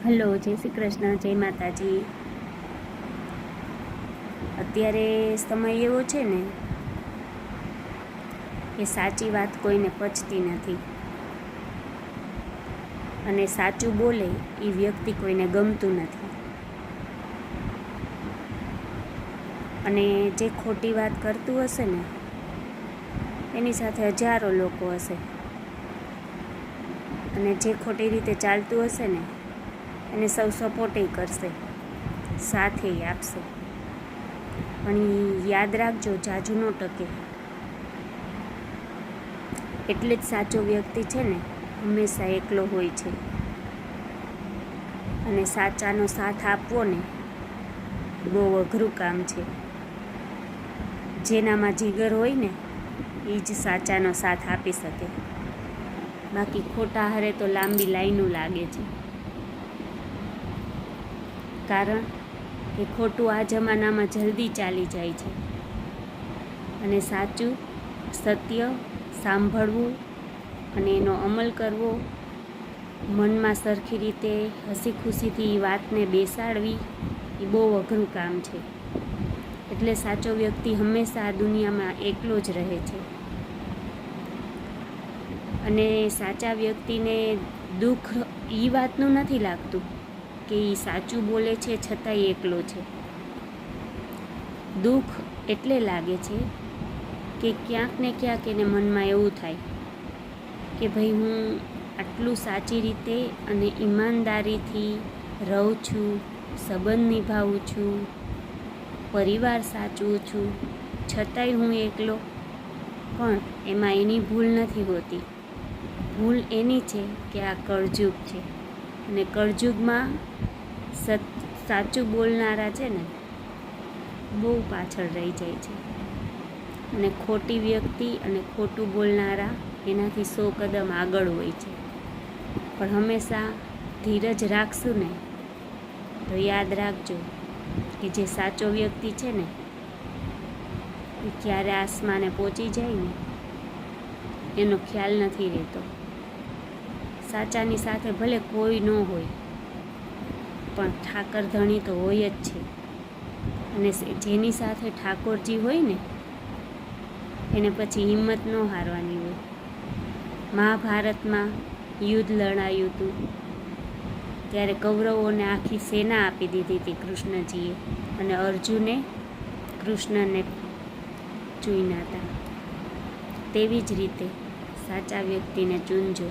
Hello, જય શ્રી કૃષ્ણ, જય માતાજી. અત્યારે સમય એવો છે ને કે સાચી વાત કોઈને પચતી નથી અને સાચું બોલે એ વ્યક્તિ કોઈને ગમતું નથી. અને જે ખોટી વાત કરતું હશે ને એની સાથે હજારો લોકો હશે, અને જે ખોટી રીતે ચાલતું હશે ને એને સૌ સપોર્ટે કરશે, સાથે આપશે. પણ યાદ રાખજો, જાજુ ન ટકે. એટલે જ સાચો વ્યક્તિ છે ને હંમેશા એકલો હોય છે, અને સાચાનો સાથ આપવો ને બહુ અઘરું કામ છે. જેનામાં જીગર હોય ને એ જ સાચાનો સાથ આપી શકે, બાકી ખોટા હારે તો લાંબી લાઈનો લાગે છે. કારણ કે ખોટું આ જમાનામાં જલ્દી ચાલી જાય છે, અને સાચું સત્ય સાંભળવું અને એનો અમલ કરવો, મનમાં સરખી રીતે હસી ખુશીથી એ વાતને બેસાડવી એ બહુ અઘરું કામ છે. એટલે સાચો વ્યક્તિ હંમેશા આ દુનિયામાં એકલો જ રહે છે. અને સાચા વ્યક્તિને દુઃખ એ વાતનું નથી લાગતું કે એ સાચું બોલે છે છતાંય એકલો છે. દુઃખ એટલે લાગે છે કે ક્યાંક ને ક્યાંક એને મનમાં એવું થાય કે ભાઈ, હું આટલું સાચી રીતે અને ઈમાનદારીથી રહું છું, સંબંધ નિભાવું છું, પરિવાર સાચવું છું, છતાંય હું એકલો. પણ એમાં એની ભૂલ નથી હોતી. ભૂલ એની છે કે આ કળજુગ છે, અને કળજુગમાં સાચું બોલનારા છે ને બહુ પાછળ રહી જાય છે, અને ખોટી વ્યક્તિ અને ખોટું બોલનારા એનાથી 100 કદમ આગળ હોય છે. પણ હંમેશા ધીરજ રાખશું ને તો યાદ રાખજો કે જે સાચો વ્યક્તિ છે ને એ ક્યારે આસમાને પહોંચી જાય ને એનો ખ્યાલ નથી રહેતો. સાચાની સાથે ભલે કોઈ ન હોય, પણ ઠાકર ધણી તો હોય જ છે. અને જેની સાથે ઠાકોરજી હોય ને એને પછી હિંમત ન હારવાની હોય. મહાભારતમાં યુદ્ધ લડાયું હતું ત્યારે કૌરવોને આખી સેના આપી દીધી હતી કૃષ્ણજીએ, અને અર્જુને કૃષ્ણને ચૂન્યા હતા. તેવી જ રીતે સાચા વ્યક્તિને ચૂનજો.